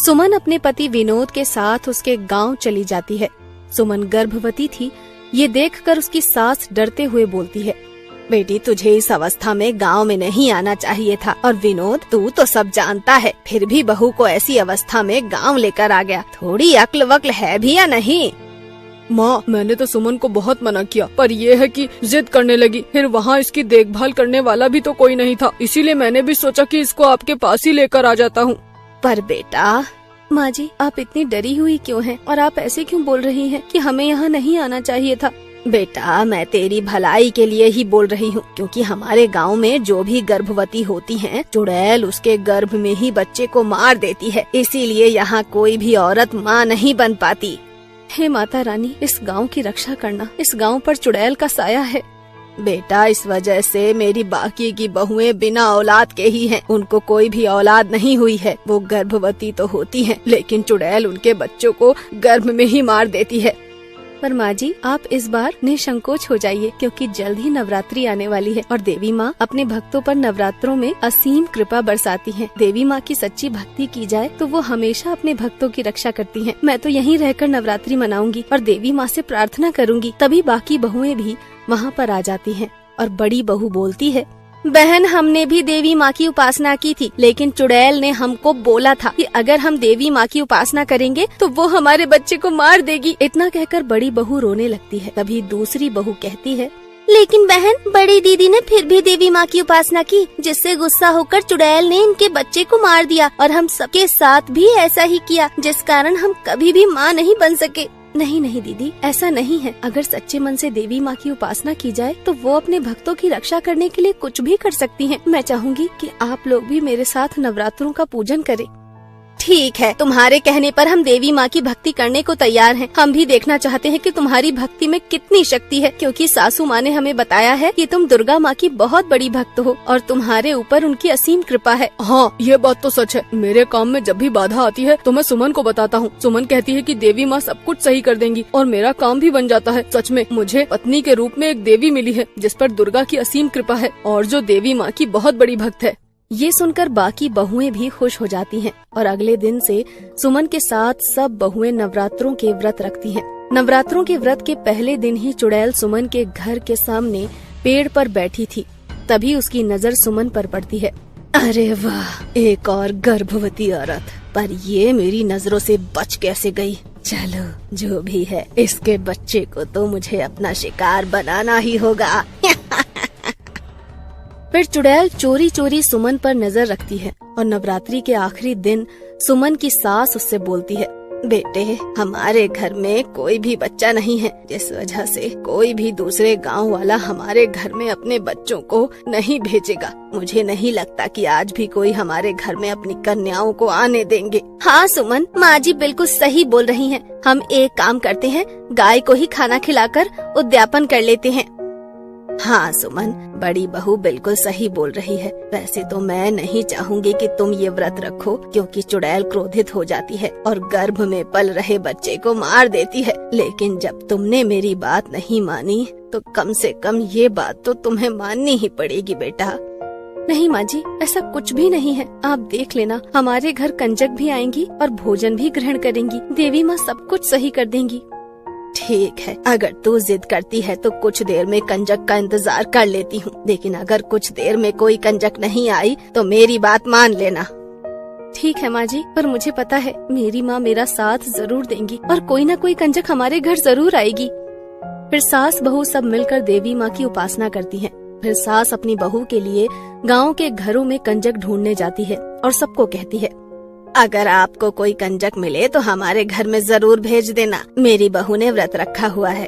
सुमन अपने पति विनोद के साथ उसके गांव चली जाती है। सुमन गर्भवती थी, ये देखकर उसकी सास डरते हुए बोलती है, बेटी तुझे इस अवस्था में गांव में नहीं आना चाहिए था। और विनोद तू तो सब जानता है, फिर भी बहू को ऐसी अवस्था में गांव लेकर आ गया। थोड़ी अक्ल वक्ल है भी या नहीं? माँ, मैंने तो सुमन को बहुत मना किया, पर ये है कि जिद करने लगी। फिर वहाँ इसकी देखभाल करने वाला भी तो कोई नहीं था, इसीलिए मैंने भी सोचा कि इसको आपके पास ही लेकर आ जाता हूँ। पर बेटा। माँ जी, आप इतनी डरी हुई क्यों हैं? और आप ऐसे क्यों बोल रही हैं कि हमें यहाँ नहीं आना चाहिए था? बेटा, मैं तेरी भलाई के लिए ही बोल रही हूँ, क्योंकि हमारे गांव में जो भी गर्भवती होती हैं, चुड़ैल उसके गर्भ में ही बच्चे को मार देती है। इसीलिए यहाँ कोई भी औरत माँ नहीं बन पाती। हे माता रानी, इस गांव की रक्षा करना। इस गांव पर चुड़ैल का साया है। बेटा, इस वजह से मेरी बाकी की बहुएं बिना औलाद के ही हैं। उनको कोई भी औलाद नहीं हुई है। वो गर्भवती तो होती हैं, लेकिन चुड़ैल उनके बच्चों को गर्भ में ही मार देती है। पर माँ जी, आप इस बार निसंकोच हो जाइए, क्योंकि जल्द ही नवरात्रि आने वाली है और देवी माँ अपने भक्तों पर नवरात्रों में असीम कृपा बरसाती हैं। देवी माँ की सच्ची भक्ति की जाए तो वो हमेशा अपने भक्तों की रक्षा करती हैं। मैं तो यहीं रहकर नवरात्रि मनाऊंगी और देवी माँ से प्रार्थना करूंगी। तभी बाकी बहुएं भी वहाँ पर आ जाती हैं और बड़ी बहू बोलती है, बहन, हमने भी देवी माँ की उपासना की थी, लेकिन चुड़ैल ने हमको बोला था कि अगर हम देवी माँ की उपासना करेंगे तो वो हमारे बच्चे को मार देगी। इतना कहकर बड़ी बहू रोने लगती है। तभी दूसरी बहू कहती है, लेकिन बहन, बड़ी दीदी ने फिर भी देवी माँ की उपासना की, जिससे गुस्सा होकर चुड़ैल ने इनके बच्चे को मार दिया। और हम सबके साथ भी ऐसा ही किया, जिस कारण हम कभी भी माँ नहीं बन सके। नहीं नहीं दीदी, ऐसा नहीं है। अगर सच्चे मन से देवी माँ की उपासना की जाए तो वो अपने भक्तों की रक्षा करने के लिए कुछ भी कर सकती हैं। मैं चाहूँगी कि आप लोग भी मेरे साथ नवरात्रों का पूजन करें। ठीक है, तुम्हारे कहने पर हम देवी माँ की भक्ति करने को तैयार हैं। हम भी देखना चाहते हैं कि तुम्हारी भक्ति में कितनी शक्ति है, क्योंकि सासू माँ ने हमें बताया है कि तुम दुर्गा माँ की बहुत बड़ी भक्त हो और तुम्हारे ऊपर उनकी असीम कृपा है। हाँ, ये बात तो सच है। मेरे काम में जब भी बाधा आती है तो मैं सुमन को बताता हूँ। सुमन कहती है कि देवी माँ सब कुछ सही कर देंगी और मेरा काम भी बन जाता है। सच में मुझे पत्नी के रूप में एक देवी मिली है, जिस पर दुर्गा की असीम कृपा है और जो देवी माँ की बहुत बड़ी भक्त है। ये सुनकर बाकी बहुएं भी खुश हो जाती हैं और अगले दिन से सुमन के साथ सब बहुएं नवरात्रों के व्रत रखती हैं। नवरात्रों के व्रत के पहले दिन ही चुड़ैल सुमन के घर के सामने पेड़ पर बैठी थी। तभी उसकी नजर सुमन पर पड़ती है। अरे वाह, एक और गर्भवती औरत, पर ये मेरी नजरों से बच कैसे गई? चलो, जो भी है, इसके बच्चे को तो मुझे अपना शिकार बनाना ही होगा। फिर चुड़ैल चोरी चोरी सुमन पर नजर रखती है और नवरात्रि के आखिरी दिन सुमन की सास उससे बोलती है, बेटे, हमारे घर में कोई भी बच्चा नहीं है, जिस वजह से कोई भी दूसरे गांव वाला हमारे घर में अपने बच्चों को नहीं भेजेगा। मुझे नहीं लगता कि आज भी कोई हमारे घर में अपनी कन्याओं को आने देंगे। हाँ सुमन, माँ जी बिल्कुल सही बोल रही हैं। हम एक काम करते हैं, गाय को ही खाना खिलाकर उद्यापन कर लेते हैं। हाँ सुमन, बड़ी बहू बिल्कुल सही बोल रही है। वैसे तो मैं नहीं चाहूँगी कि तुम ये व्रत रखो, क्योंकि चुड़ैल क्रोधित हो जाती है और गर्भ में पल रहे बच्चे को मार देती है। लेकिन जब तुमने मेरी बात नहीं मानी तो कम से कम ये बात तो तुम्हें माननी ही पड़ेगी बेटा। नहीं माँ जी, ऐसा कुछ भी नहीं है। आप देख लेना, हमारे घर कंजक भी आएंगी और भोजन भी ग्रहण करेंगी। देवी माँ सब कुछ सही कर देंगी। ठीक है, अगर तू जिद करती है तो कुछ देर में कंजक का इंतजार कर लेती हूँ, लेकिन अगर कुछ देर में कोई कंजक नहीं आई तो मेरी बात मान लेना। ठीक है माँ जी, पर मुझे पता है मेरी माँ मेरा साथ जरूर देंगी और कोई न कोई कंजक हमारे घर जरूर आएगी। फिर सास बहू सब मिलकर देवी माँ की उपासना करती हैं। फिर सास अपनी बहू के लिए गाँव के घरों में कंजक ढूंढने जाती है और सबको कहती है, अगर आपको कोई कंजक मिले तो हमारे घर में जरूर भेज देना। मेरी बहू ने व्रत रखा हुआ है।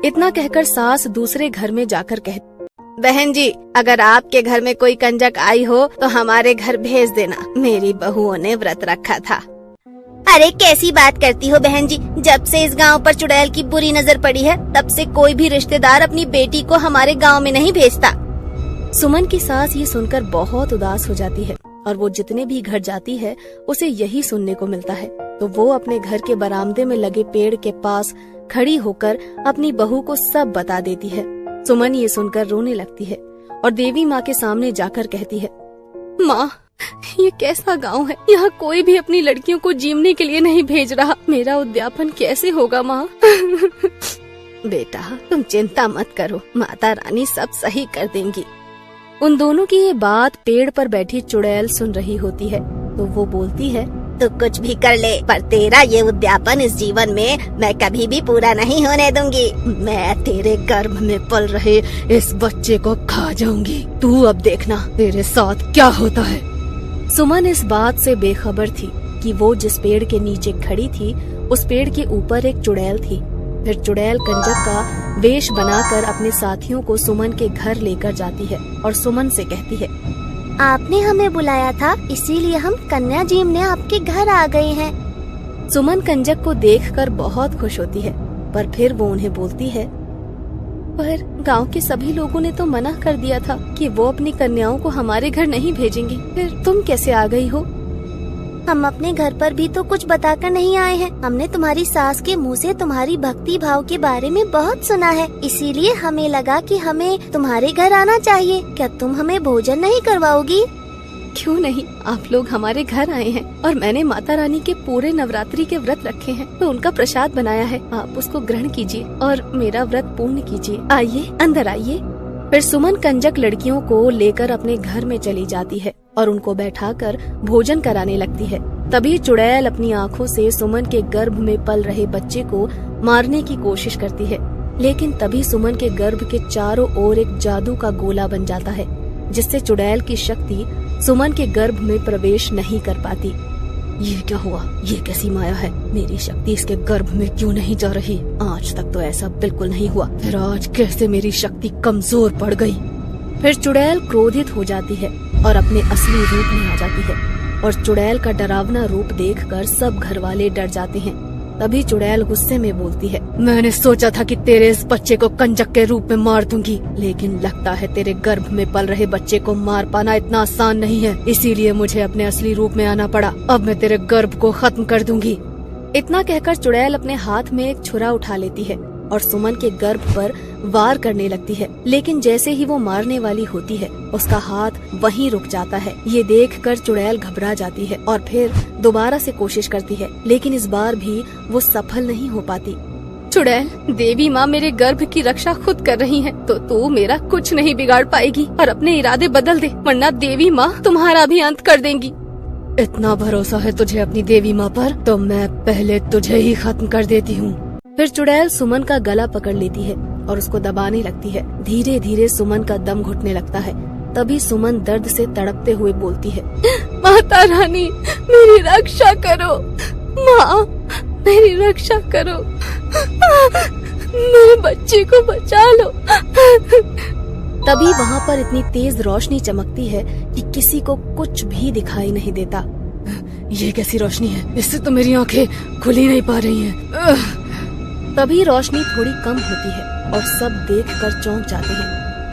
इतना कहकर सास दूसरे घर में जाकर कहती, बहन जी, अगर आपके घर में कोई कंजक आई हो तो हमारे घर भेज देना। मेरी बहुओं ने व्रत रखा था। अरे कैसी बात करती हो बहन जी, जब से इस गांव पर चुड़ैल की बुरी नजर पड़ी है तब से कोई भी रिश्तेदार अपनी बेटी को हमारे गांव में नहीं भेजता। सुमन की सास ये सुनकर बहुत उदास हो जाती है और वो जितने भी घर जाती है उसे यही सुनने को मिलता है। तो वो अपने घर के बरामदे में लगे पेड़ के पास खड़ी होकर अपनी बहू को सब बता देती है। सुमन ये सुनकर रोने लगती है और देवी माँ के सामने जाकर कहती है, माँ, ये कैसा गांव है? यहाँ कोई भी अपनी लड़कियों को जीमने के लिए नहीं भेज रहा। मेरा उद्यापन कैसे होगा माँ? बेटा तुम चिंता मत करो, माता रानी सब सही कर देंगी। उन दोनों की ये बात पेड़ पर बैठी चुड़ैल सुन रही होती है, तो वो बोलती है, तू कुछ भी कर ले, पर तेरा ये उद्यापन इस जीवन में मैं कभी भी पूरा नहीं होने दूंगी। मैं तेरे गर्भ में पल रहे इस बच्चे को खा जाऊंगी। तू अब देखना तेरे साथ क्या होता है। सुमन इस बात से बेखबर थी कि वो जिस पेड़ के नीचे खड़ी थी उस पेड़ के ऊपर एक चुड़ैल थी। फिर चुड़ैल कंजक का वेश बनाकर अपने साथियों को सुमन के घर लेकर जाती है और सुमन से कहती है, आपने हमें बुलाया था, इसीलिए हम कन्या जीमने आपके घर आ गए हैं। सुमन कंजक को देखकर बहुत खुश होती है, पर फिर वो उन्हें बोलती है, पर गांव के सभी लोगों ने तो मना कर दिया था कि वो अपनी कन्याओं को हमारे घर नहीं भेजेंगे, फिर तुम कैसे आ गई हो? हम अपने घर पर भी तो कुछ बताकर नहीं आए हैं। हमने तुम्हारी सास के मुंह से तुम्हारी भक्ति भाव के बारे में बहुत सुना है, इसीलिए हमें लगा कि हमें तुम्हारे घर आना चाहिए। क्या तुम हमें भोजन नहीं करवाओगी? क्यों नहीं, आप लोग हमारे घर आए हैं और मैंने माता रानी के पूरे नवरात्रि के व्रत रखे हैं, तो उनका प्रसाद बनाया है, आप उसको ग्रहण कीजिए और मेरा व्रत पूर्ण कीजिए। आइए अंदर आइए। फिर सुमन कंजक लड़कियों को लेकर अपने घर में चली जाती है और उनको बैठाकर भोजन कराने लगती है। तभी चुड़ैल अपनी आँखों से सुमन के गर्भ में पल रहे बच्चे को मारने की कोशिश करती है, लेकिन तभी सुमन के गर्भ के चारों ओर एक जादू का गोला बन जाता है, जिससे चुड़ैल की शक्ति सुमन के गर्भ में प्रवेश नहीं कर पाती। ये क्या हुआ? ये कैसी माया है? मेरी शक्ति इसके गर्भ में क्यों नहीं जा रही? आज तक तो ऐसा बिल्कुल नहीं हुआ, फिर आज कैसे मेरी शक्ति कमजोर पड़ गई? फिर चुड़ैल क्रोधित हो जाती है और अपने असली रूप में आ जाती है और चुड़ैल का डरावना रूप देखकर सब घर वाले डर जाते हैं। तभी चुड़ैल गुस्से में बोलती है, मैंने सोचा था कि तेरे इस बच्चे को कंजक के रूप में मार दूंगी, लेकिन लगता है तेरे गर्भ में पल रहे बच्चे को मार पाना इतना आसान नहीं है, इसीलिए मुझे अपने असली रूप में आना पड़ा। अब मैं तेरे गर्भ को खत्म कर दूंगी। इतना कहकर चुड़ैल अपने हाथ में एक छुरा उठा लेती है और सुमन के गर्भ पर वार करने लगती है, लेकिन जैसे ही वो मारने वाली होती है उसका हाथ वहीं रुक जाता है। ये देखकर चुड़ैल घबरा जाती है और फिर दोबारा से कोशिश करती है, लेकिन इस बार भी वो सफल नहीं हो पाती। चुड़ैल, देवी माँ मेरे गर्भ की रक्षा खुद कर रही है, तो तू मेरा कुछ नहीं बिगाड़ पाएगी और अपने इरादे बदल दे, वरना देवी माँ तुम्हारा भी अंत कर देंगी। इतना भरोसा है तुझे अपनी देवी माँ पर, तो मैं पहले तुझे ही खत्म कर देती हूँ। फिर चुड़ैल सुमन का गला पकड़ लेती है और उसको दबाने लगती है। धीरे धीरे सुमन का दम घुटने लगता है। तभी सुमन दर्द से तड़पते हुए बोलती है, माता रानी मेरी रक्षा करो, माँ मेरी रक्षा करो, मेरे बच्चे को बचा लो। तभी वहाँ पर इतनी तेज रोशनी चमकती है कि किसी को कुछ भी दिखाई नहीं देता। ये कैसी रोशनी है? इससे तो मेरी आंखें खुली नहीं पा रही हैं। तभी रोशनी थोड़ी कम होती है और सब देखकर चौंक जाते हैं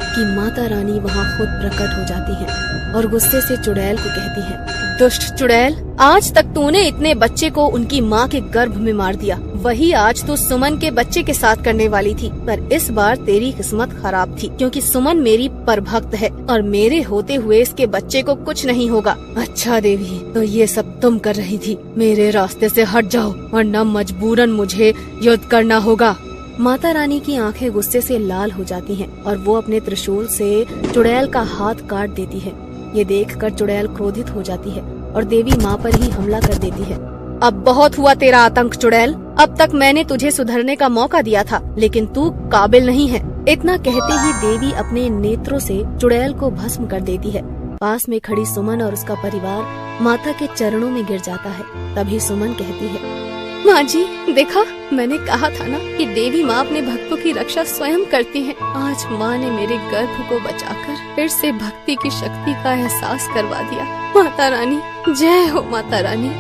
कि माता रानी वहाँ खुद प्रकट हो जाती है और गुस्से से चुड़ैल को कहती है, दुष्ट चुड़ैल, आज तक तूने इतने बच्चे को उनकी माँ के गर्भ में मार दिया, वही आज तू सुमन के बच्चे के साथ करने वाली थी, पर इस बार तेरी किस्मत खराब थी, क्योंकि सुमन मेरी परभक्त है और मेरे होते हुए इसके बच्चे को कुछ नहीं होगा। अच्छा देवी, तो ये सब तुम कर रही थी, मेरे रास्ते से हट जाओ वरना मजबूरन मुझे युद्ध करना होगा। माता रानी की आंखें गुस्से से लाल हो जाती हैं और वो अपने त्रिशूल से चुड़ैल का हाथ काट देती है। ये देखकर चुड़ैल क्रोधित हो जाती है और देवी माँ पर ही हमला कर देती है। अब बहुत हुआ तेरा आतंक चुड़ैल, अब तक मैंने तुझे सुधरने का मौका दिया था, लेकिन तू काबिल नहीं है। इतना कहते ही देवी अपने नेत्रों से चुड़ैल को भस्म कर देती है। पास में खड़ी सुमन और उसका परिवार माता के चरणों में गिर जाता है। तभी सुमन कहती है, माँ जी देखा, मैंने कहा था ना कि देवी माँ अपने भक्तों की रक्षा स्वयं करती है। आज माँ ने मेरे गर्भ को बचाकर फिर से भक्ति की शक्ति का एहसास करवा दिया। माता रानी, जय हो माता रानी।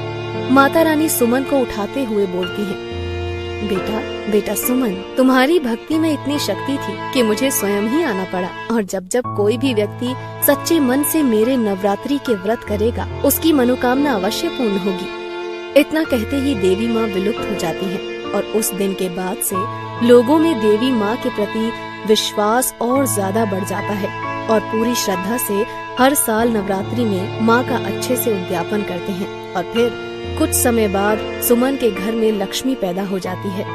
माता रानी सुमन को उठाते हुए बोलती है, बेटा सुमन, तुम्हारी भक्ति में इतनी शक्ति थी कि मुझे स्वयं ही आना पड़ा, और जब जब कोई भी व्यक्ति सच्चे मन से मेरे नवरात्रि के व्रत करेगा उसकी मनोकामना अवश्य पूर्ण होगी। इतना कहते ही देवी माँ विलुप्त हो जाती हैं और उस दिन के बाद से लोगों में देवी माँ के प्रति विश्वास और ज्यादा बढ़ जाता है। और पूरी श्रद्धा से हर साल नवरात्रि में माँ का अच्छे से उद्यापन करते हैं। और फिर कुछ समय बाद सुमन के घर में लक्ष्मी पैदा हो जाती है।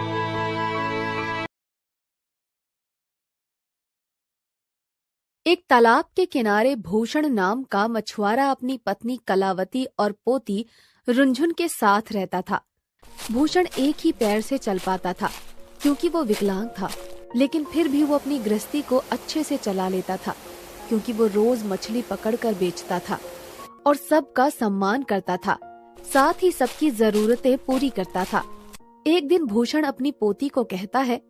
एक तालाब के किनारे भूषण नाम का मछुआरा अपनी पत्नी कलावती और पोती रुंझुन के साथ रहता था। भूषण एक ही पैर से चल पाता था क्योंकि वो विकलांग था, लेकिन फिर भी वो अपनी गृहस्थी को अच्छे से चला लेता था क्योंकि वो रोज मछली पकड़कर बेचता था और सबका सम्मान करता था, साथ ही सबकी जरूरतें पूरी करता था। एक दिन भूषण अपनी पोती को कहता है,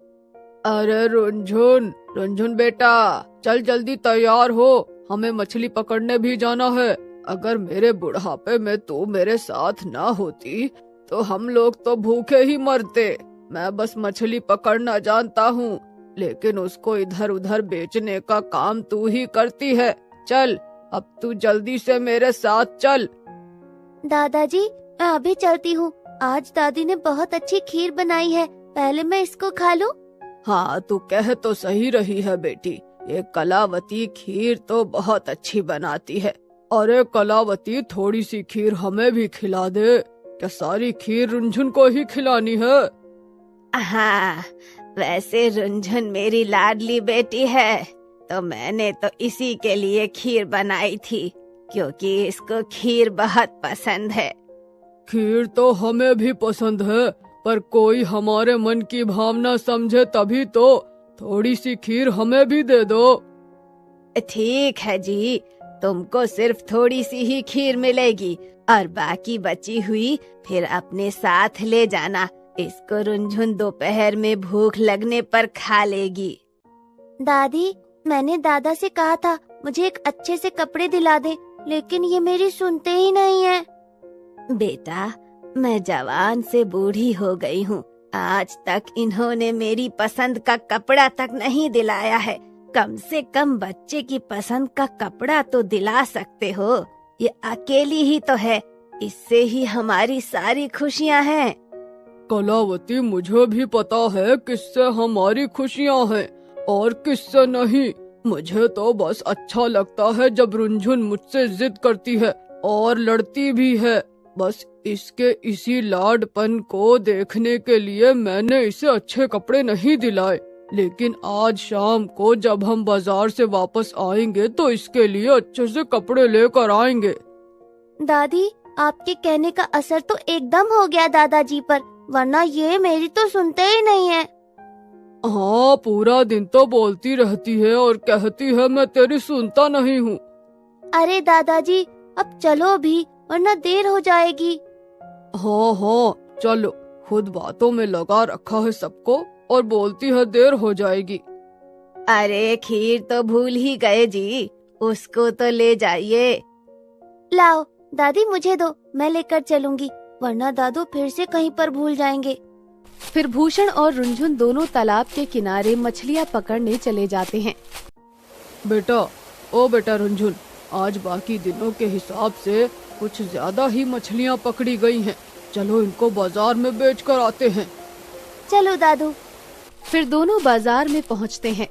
अरे रुंझुन, रुंझुन बेटा, चल जल्दी तैयार हो, हमें मछली पकड़ने भी जाना है। अगर मेरे बुढ़ापे में तू मेरे साथ ना होती तो हम लोग तो भूखे ही मरते। मैं बस मछली पकड़ना जानता हूँ, लेकिन उसको इधर उधर बेचने का काम तू ही करती है। चल, अब तू जल्दी से मेरे साथ चल। दादाजी, मैं अभी चलती हूँ। आज दादी ने बहुत अच्छी खीर बनाई है, पहले मैं इसको खा लूँ। हाँ, तू कह तो सही रही है बेटी, ये कलावती खीर तो बहुत अच्छी बनाती है। अरे कलावती, थोड़ी सी खीर हमें भी खिला दे। क्या सारी खीर रुंझुन को ही खिलानी है? हाँ, वैसे रुंझुन मेरी लाडली बेटी है, तो मैंने तो इसी के लिए खीर बनाई थी क्योंकि इसको खीर बहुत पसंद है। खीर तो हमें भी पसंद है, पर कोई हमारे मन की भावना समझे तभी तो। थोड़ी सी खीर हमें भी दे दो। ठीक है जी, तुमको सिर्फ थोड़ी सी ही खीर मिलेगी और बाकी बची हुई फिर अपने साथ ले जाना। इसको रुंझुन दोपहर में भूख लगने पर खा लेगी। दादी, मैंने दादा से कहा था मुझे एक अच्छे से कपड़े दिला दे, लेकिन ये मेरी सुनते ही नहीं है। बेटा, मैं जवान से बूढ़ी हो गई हूँ, आज तक इन्होंने मेरी पसंद का कपड़ा तक नहीं दिलाया है। कम से कम बच्चे की पसंद का कपड़ा तो दिला सकते हो। ये अकेली ही तो है, इससे ही हमारी सारी खुशियाँ हैं। कलावती, मुझे भी पता है किससे हमारी खुशियाँ हैं और किससे नहीं। मुझे तो बस अच्छा लगता है जब रुंझुन मुझसे जिद करती है और लड़ती भी है। बस इसके इसी लाडपन को देखने के लिए मैंने इसे अच्छे कपड़े नहीं दिलाए, लेकिन आज शाम को जब हम बाजार से वापस आएंगे तो इसके लिए अच्छे से कपड़े लेकर आएंगे। दादी, आपके कहने का असर तो एकदम हो गया दादाजी पर, वरना ये मेरी तो सुनते ही नहीं है। हाँ, पूरा दिन तो बोलती रहती है और कहती है मैं तेरी सुनता नहीं हूँ। अरे दादाजी, अब चलो भी, वरना देर हो जाएगी। हाँ हाँ, चलो। खुद बातों में लगा रखा है सबको और बोलती है देर हो जाएगी। अरे खीर तो भूल ही गए जी, उसको तो ले जाइए। लाओ दादी, मुझे दो, मैं लेकर चलूंगी, वरना दादू फिर से कहीं पर भूल जाएंगे। फिर भूषण और रुंझुन दोनों तालाब के किनारे मछलियाँ पकड़ने चले जाते हैं। बेटा रुंझुन, आज बाकी दिनों के हिसाब से कुछ ज्यादा ही मछलियाँ पकड़ी गई हैं। चलो इनको बाजार में बेच कर आते हैं। चलो दादू। फिर दोनों बाजार में पहुँचते हैं।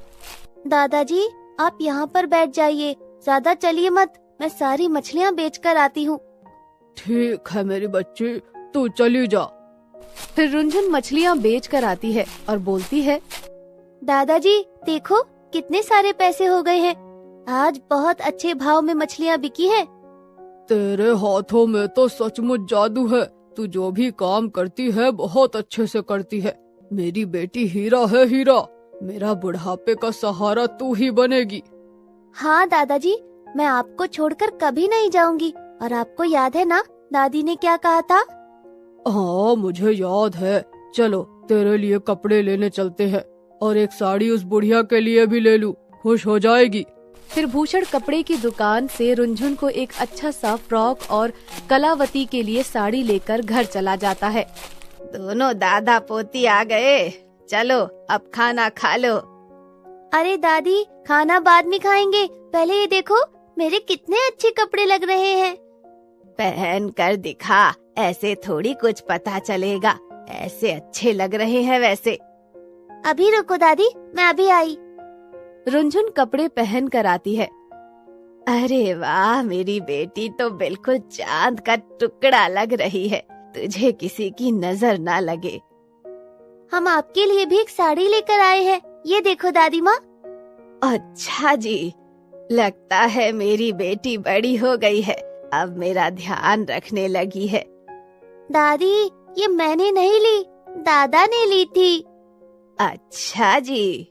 दादाजी, आप यहाँ पर बैठ जाइए, ज्यादा चलिए मत, मैं सारी मछलियाँ बेच कर आती हूँ। ठीक है मेरी बच्ची, तू चली जा। फिर रुंझुन मछलियाँ बेच कर आती है और बोलती है, दादाजी देखो कितने सारे पैसे हो गए हैं, आज बहुत अच्छे भाव में मछलियाँ बिकी हैं। तेरे हाथों में तो सचमुच जादू है, तू जो भी काम करती है बहुत अच्छे से करती है। मेरी बेटी हीरा है हीरा, मेरा बुढ़ापे का सहारा तू ही बनेगी। हाँ दादाजी, मैं आपको छोड़कर कभी नहीं जाऊंगी। और आपको याद है ना दादी ने क्या कहा था? हाँ मुझे याद है। चलो तेरे लिए कपड़े लेने चलते हैं और एक साड़ी उस बुढ़िया के लिए भी ले लूं, खुश हो जाएगी। फिर भूषण कपड़े की दुकान से रुंझुन को एक अच्छा सा फ्रॉक और कलावती के लिए साड़ी लेकर घर चला जाता है। दोनों दादा पोती आ गए, चलो अब खाना खा लो। अरे दादी, खाना बाद में खाएंगे, पहले ये देखो मेरे कितने अच्छे कपड़े लग रहे हैं। पहन कर दिखा, ऐसे थोड़ी कुछ पता चलेगा, ऐसे अच्छे लग रहे हैं वैसे। अभी रुको दादी, मैं अभी आई। रुंझुन कपड़े पहन कर आती है अरे वाह, मेरी बेटी तो बिल्कुल चांद का टुकड़ा लग रही है। तुझे किसी की नजर ना लगे। हम आपके लिए भी एक साड़ी लेकर आए हैं, ये देखो दादी माँ। अच्छा जी, लगता है मेरी बेटी बड़ी हो गई है, अब मेरा ध्यान रखने लगी है। दादी, ये मैंने नहीं ली, दादा ने ली थी। अच्छा जी।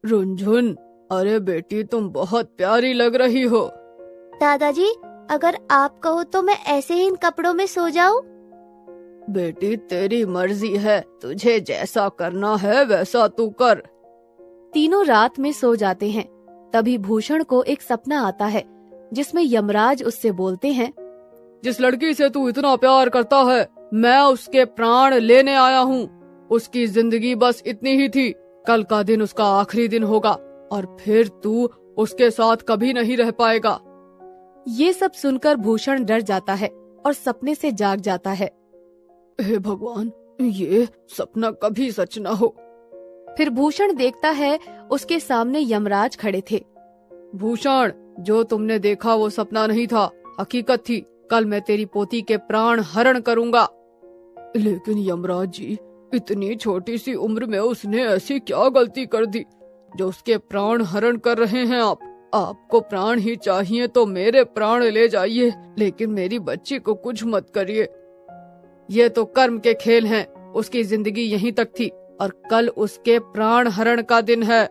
रुनझुन, अरे बेटी तुम बहुत प्यारी लग रही हो। दादाजी, अगर आप कहो तो मैं ऐसे ही इन कपड़ों में सो जाऊं? बेटी तेरी मर्जी है, तुझे जैसा करना है वैसा तू कर। तीनों रात में सो जाते हैं। तभी भूषण को एक सपना आता है जिसमें यमराज उससे बोलते हैं, जिस लड़की से तू इतना प्यार करता है, मैं उसके प्राण लेने आया हूँ। उसकी जिंदगी बस इतनी ही थी, कल का दिन उसका आखिरी दिन होगा और फिर तू उसके साथ कभी नहीं रह पाएगा। ये सब सुनकर भूषण डर जाता है और सपने से जाग जाता है। हे भगवान, ये सपना कभी सच न हो। फिर भूषण देखता है उसके सामने यमराज खड़े थे। भूषण, जो तुमने देखा वो सपना नहीं था, हकीकत थी। कल मैं तेरी पोती के प्राण हरण करूंगा। लेकिन यमराज जी, इतनी छोटी सी उम्र में उसने ऐसी क्या गलती कर दी जो उसके प्राण हरण कर रहे हैं आप? आपको प्राण ही चाहिए तो मेरे प्राण ले जाइए, लेकिन मेरी बच्ची को कुछ मत करिए। ये तो कर्म के खेल हैं। उसकी जिंदगी यहीं तक थी और कल उसके प्राण हरण का दिन है।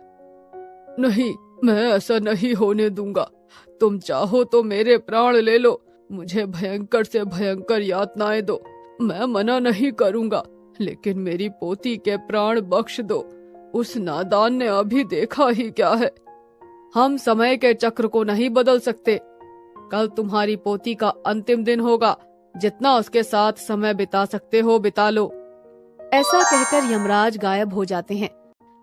नहीं, मैं ऐसा नहीं होने दूंगा। तुम चाहो तो मेरे प्राण ले लो, मुझे भयंकर से भयंकर यातनाएं दो, मैं मना नहीं करूंगा, लेकिन मेरी पोती के प्राण बख्श दो। उस नादान ने अभी देखा ही क्या है। हम समय के चक्र को नहीं बदल सकते। कल तुम्हारी पोती का अंतिम दिन होगा, जितना उसके साथ समय बिता सकते हो बिता लो। ऐसा कहकर यमराज गायब हो जाते हैं।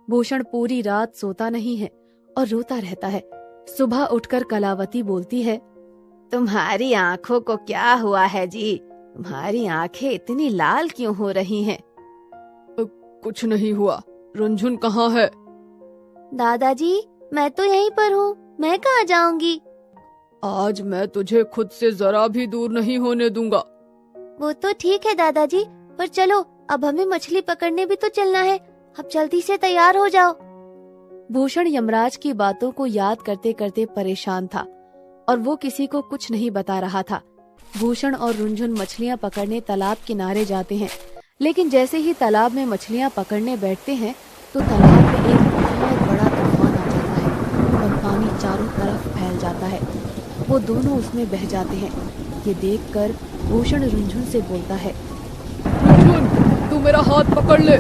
भूषण पूरी रात सोता नहीं है और रोता रहता है। सुबह उठकर कलावती बोलती है, तुम्हारी आँखों को क्या हुआ है जी? तुम्हारी आँखें इतनी लाल क्यों हो रही हैं? कुछ नहीं हुआ। रुनझुन कहाँ है? दादाजी, मैं तो यहीं पर हूँ, मैं कहाँ जाऊंगी? आज मैं तुझे खुद से जरा भी दूर नहीं होने दूंगा। वो तो ठीक है दादाजी, पर चलो अब हमें मछली पकड़ने भी तो चलना है। अब जल्दी से तैयार हो जाओ। भूषण यमराज की बातों को याद करते करते परेशान था और वो किसी को कुछ नहीं बता रहा था। भूषण और रुनझुन मछलियाँ पकड़ने तालाब किनारे जाते हैं, लेकिन जैसे ही तालाब में मछलियाँ पकड़ने बैठते हैं तो तालाब में एक बहुत बड़ा तूफान आ जाता है और पानी चारों तरफ फैल जाता है। वो दोनों उसमें बह जाते हैं। ये देखकर भूषण रुनझुन से बोलता है, रुनझुन, तू मेरा हाथ पकड़ ले,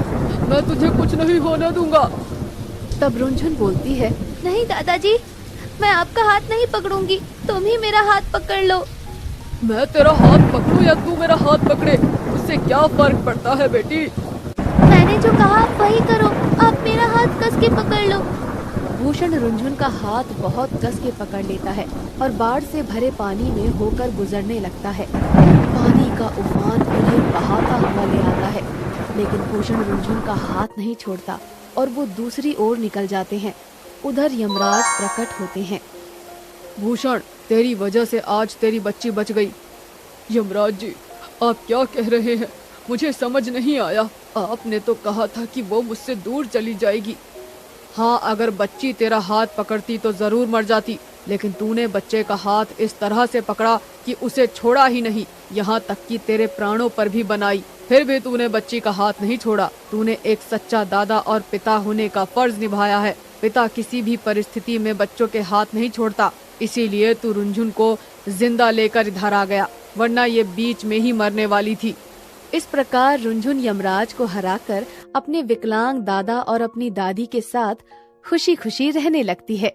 मैं तुझे कुछ नहीं होने दूंगा। तब रुनझुन बोलती है, नहीं दादाजी, मैं आपका हाथ नहीं पकड़ूंगी, तुम ही मेरा हाथ पकड़ लो। मैं तेरा हाथ पकड़ूं या तू मेरा हाथ पकड़े, उससे क्या फर्क पड़ता है बेटी? मैंने जो कहा आप वही करो, आप मेरा हाथ कस के पकड़ लो। भूषण रुनझुन का हाथ बहुत कस के पकड़ लेता है और बाढ़ से भरे पानी में होकर गुजरने लगता है। पानी का उफान उन्हें बहाता हुआ ले आता है, लेकिन भूषण रुनझुन का हाथ नहीं छोड़ता और वो दूसरी ओर निकल जाते हैं। उधर यमराज प्रकट होते हैं। भूषण, तेरी वजह से आज तेरी बच्ची बच गई। यमराज जी, आप क्या कह रहे हैं? मुझे समझ नहीं आया। आपने तो कहा था कि वो मुझसे दूर चली जाएगी। हाँ, अगर बच्ची तेरा हाथ पकड़ती तो जरूर मर जाती, लेकिन तूने बच्चे का हाथ इस तरह से पकड़ा कि उसे छोड़ा ही नहीं, यहाँ तक कि तेरे प्राणों पर भी बनाई, फिर भी तूने बच्ची का हाथ नहीं छोड़ा। तूने एक सच्चा दादा और पिता होने का फर्ज निभाया है। पिता किसी भी परिस्थिति में बच्चों के हाथ नहीं छोड़ता, इसीलिए तू रुनझुन को जिंदा लेकर इधर आ गया, वरना ये बीच में ही मरने वाली थी। इस प्रकार रुनझुन यमराज को हराकर अपने विकलांग दादा और अपनी दादी के साथ खुशी खुशी रहने लगती है।